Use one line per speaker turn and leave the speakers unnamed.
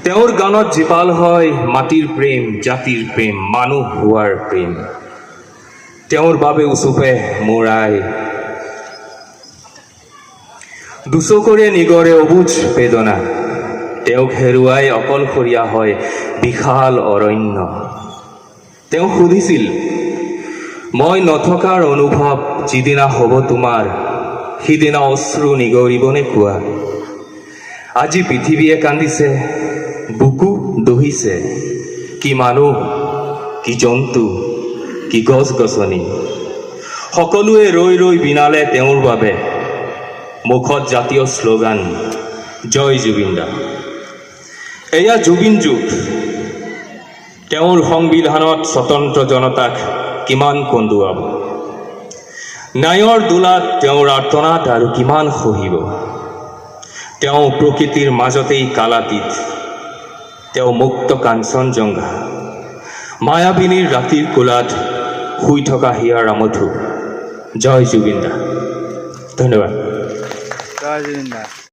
তেওঁৰ গানত জীপাল হয় মাটিৰ প্ৰেম, জাতিৰ প্ৰেম, মানুহ হোৱাৰ প্ৰেম। তেওঁৰ বাবে উচুপে মোৰ আই, দুচকুৰে নিগৰে অবুজ বেদনা। তেওঁক হেৰুৱাই অকলশৰীয়া হয় বিশাল অৰণ্য। তেওঁ সুধিছিল, মই নথকাৰ অনুভৱ যিদিনা হ'ব তোমাৰ, সিদিনা অশ্ৰু নিগৰিবনে কোৱা? আজি পৃথিৱীয়ে কান্দিছে, বুকু দহিছে, কি মানুহ, কি জন্তু, কি গছ গছনি, সকলোৱে ৰৈ ৰৈ বিনালে তেওঁৰ বাবে। মুখত জাতীয় শ্লোগান, জয় জুবিন দা। এয়া জুবিন যুগ। তেওঁৰ সংবিধানত স্বতন্ত্ৰ জনতাক কিমান কন্দুৱাব, ন্যায়ৰ দোলাত তেওঁৰ আৰ্তনাদ আৰু কিমান সহিব। তেওঁ প্ৰকৃতিৰ মাজতেই কালাতীত, তেওঁ মুক্ত কাঞ্চনজংঘা, মায়াবিনীৰ ৰাতিৰ কোলাত শুই থকা হিয়াৰ আমঠু। জয় জুবিন দা। ধন্যবাদ।
জয় জুবিন দা।